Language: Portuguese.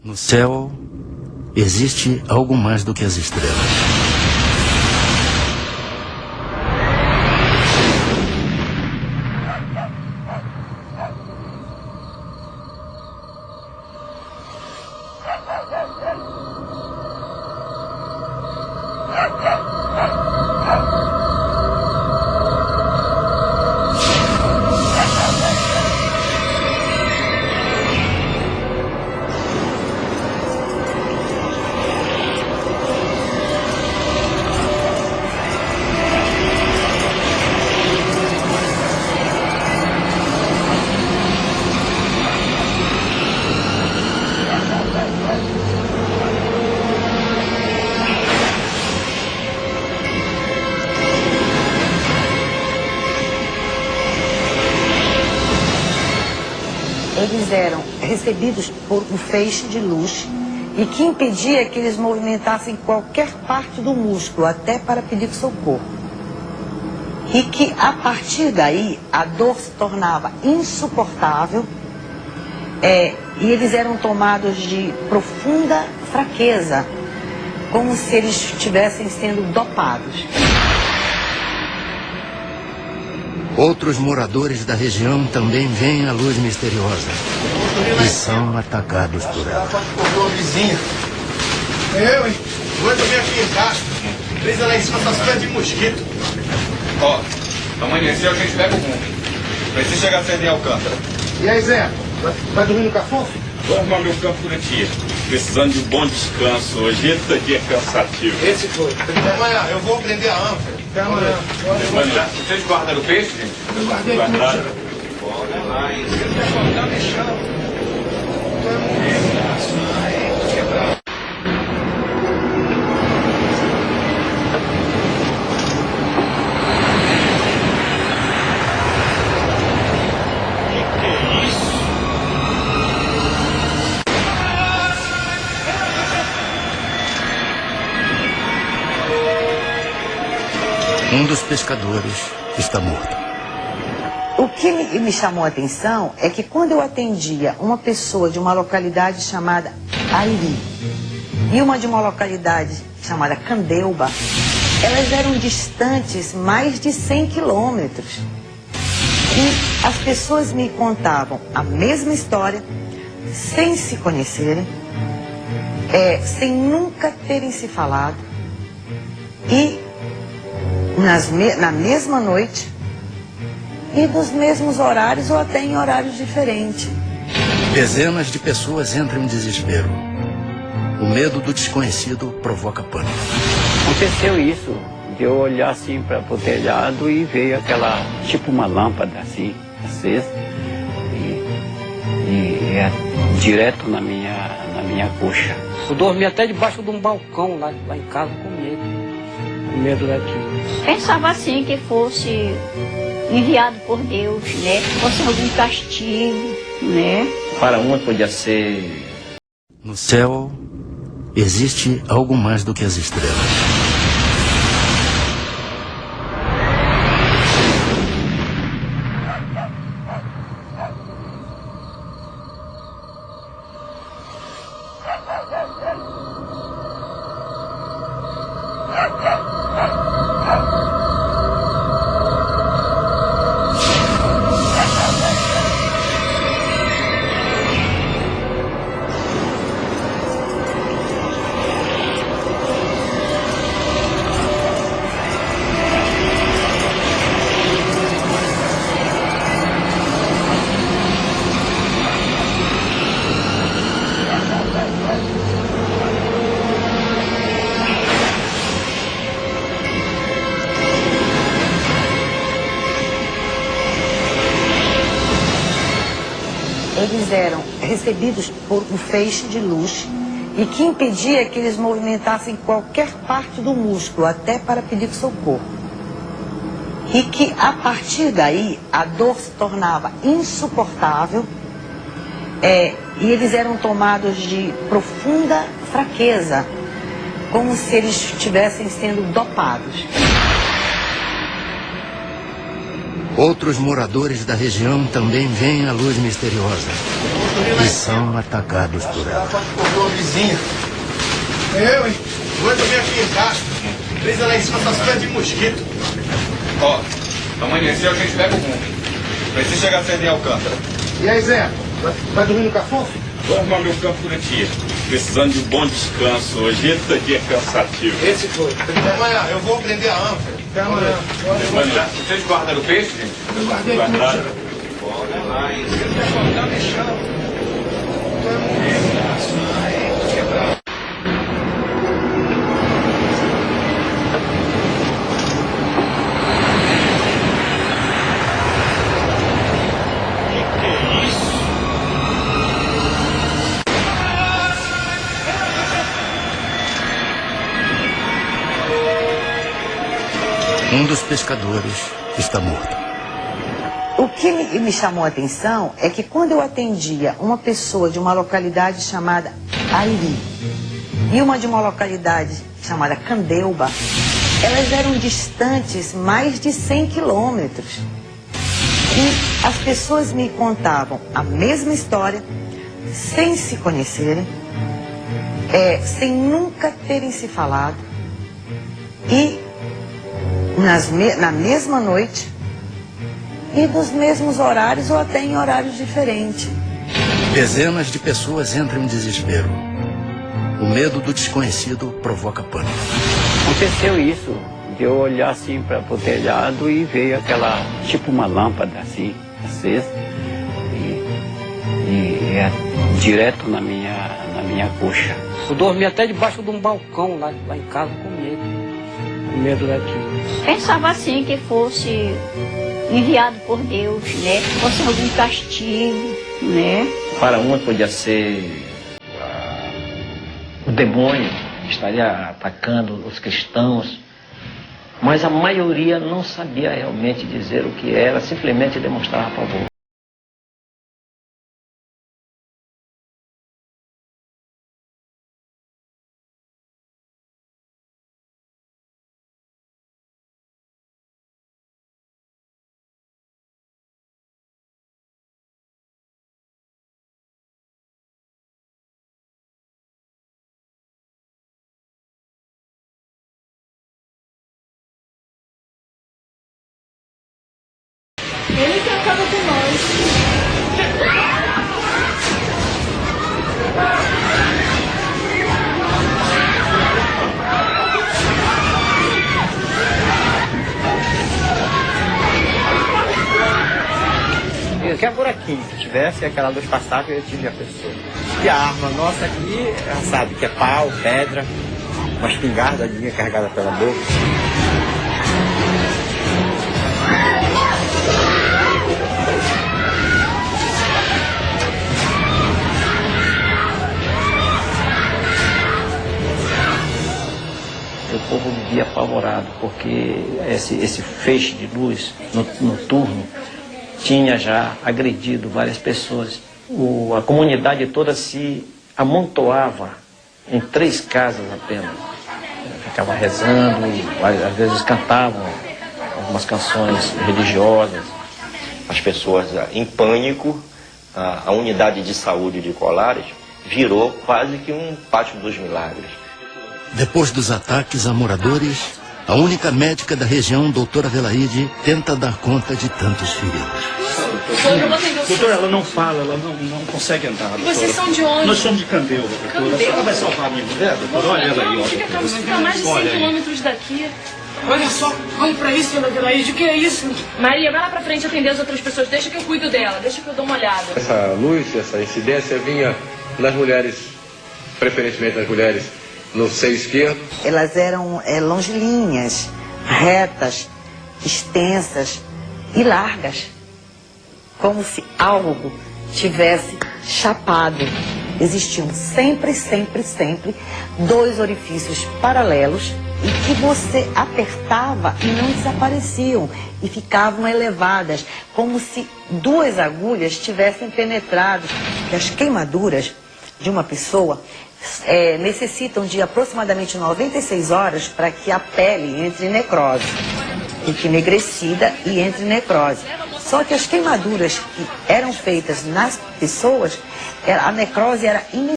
No céu, existe algo mais do que as estrelas. Eles eram recebidos por um feixe de luz e que impedia que eles movimentassem qualquer parte do músculo, até para pedir socorro. E que, a partir daí, a dor se tornava insuportável e eles eram tomados de profunda fraqueza, como se eles estivessem sendo dopados. Outros moradores da região também veem a luz misteriosa e são atacados por ela. Eu, hein? Hoje eu vim aqui em casa. Brisa lá em cima tá super de mosquito. Ó, amanheceu, a gente pega o rumo. Precisa chegar cedo em Alcântara. E aí, Zé? Vai dormir no cafofo? Vou arrumar meu campo por aqui. Precisando de um bom descanso hoje. Esse daqui é cansativo. Esse foi. Até amanhã. Eu vou prender a ânfora. Até amanhã. Vocês guardaram o peixe, gente? Eu guardei Guardaram? tudo. Olha lá, hein? Tá mexendo. Um dos pescadores está morto. O que me chamou a atenção é que quando eu atendia uma pessoa de uma localidade chamada Airi e uma de uma localidade chamada Candeuba, elas eram distantes mais de 100 quilômetros. E as pessoas me contavam a mesma história, sem se conhecerem, sem nunca terem se falado, e na mesma noite, e nos mesmos horários ou até em horários diferentes. Dezenas de pessoas entram em desespero. O medo do desconhecido provoca pânico. Aconteceu isso, de eu olhar assim para o telhado e ver aquela, tipo uma lâmpada assim, acesa, e é direto na minha coxa. Eu dormi até debaixo de um balcão lá em casa com medo daquilo. Pensava assim que fosse enviado por Deus, né? Fosse algum castigo, né? Para uma podia ser... No céu, existe algo mais do que as estrelas. Eles eram recebidos por um feixe de luz e que impedia que eles movimentassem qualquer parte do músculo, até para pedir socorro. E que, a partir daí, a dor se tornava insuportável e eles eram tomados de profunda fraqueza, como se eles estivessem sendo dopados. Outros moradores da região também veem a luz misteriosa e são atacados por ela. Acordou a vizinha. Eu, hein? Hoje eu vim aqui em casa. Brisa lá em cima tá super de mosquito. Ó, amanheceu, a gente leva o rumo. Precisa chegar cedo em Alcântara. E aí, Zé? Vai dormir no cafofo? Vou arrumar meu campo por aqui. Precisando de um bom descanso hoje. Esse daqui é cansativo. Esse foi. Até amanhã. Eu vou prender a ânfora. Até amanhã. Vocês guardaram o peixe, gente? Eu guardei Guardaram? tudo. Olha lá, hein? Tá mexendo. Um dos pescadores está morto. O que me chamou a atenção é que quando eu atendia uma pessoa de uma localidade chamada Airi e uma de uma localidade chamada Candeuba, elas eram distantes mais de 100 quilômetros. E as pessoas me contavam a mesma história, sem se conhecerem, sem nunca terem se falado, e na mesma noite, e nos mesmos horários ou até em horários diferentes. Dezenas de pessoas entram em desespero. O medo do desconhecido provoca pânico. Aconteceu isso, de eu olhar assim para o telhado e ver aquela, tipo uma lâmpada assim, acesa, e direto na minha coxa. Eu dormi até debaixo de um balcão lá em casa com medo daquilo. Pensava assim que fosse enviado por Deus, né? Fosse algum castigo, né? Para uma podia ser o demônio que estaria atacando os cristãos, mas a maioria não sabia realmente dizer o que era, simplesmente demonstrava pavor. Ele que acaba com nós. Qualquer buraquinho que tivesse, aquela luz passava e eu atingia a pessoa. E a arma nossa aqui, ela sabe que é pau, pedra, uma espingardadinha carregada pela boca. O povo vivia apavorado, porque esse feixe de luz noturno tinha já agredido várias pessoas. A comunidade toda se amontoava em 3 casas apenas. Ficava rezando, às vezes cantavam algumas canções religiosas. As pessoas em pânico, a unidade de saúde de Colares virou quase que um pátio dos milagres. Depois dos ataques a moradores, a única médica da região, doutora Adelaide, tenta dar conta de tantos feridos. Doutora, ela não fala, ela não consegue andar. E vocês são de onde? Nós somos de Candeuba, doutora. A senhora vai salvar a minha mulher, doutora? Olha ela aí, ó. Fica a mais de 100 quilômetros daqui. Olha só, olha pra isso, dona Adelaide, o que é isso? Maria, vai lá pra frente atender as outras pessoas, deixa que eu cuido dela, deixa que eu dou uma olhada. Essa luz, essa incidência vinha nas mulheres, preferentemente nas mulheres no seio esquerdo. Elas eram longilíneas, retas, extensas e largas, como se algo tivesse chapado. Existiam sempre 2 orifícios paralelos e que você apertava e não desapareciam e ficavam elevadas, como se 2 agulhas tivessem penetrado. E as queimaduras de uma pessoa necessitam de aproximadamente 96 horas para que a pele entre em necrose, fique enegrecida e entre em necrose. Só que as queimaduras que eram feitas nas pessoas A necrose era imediata.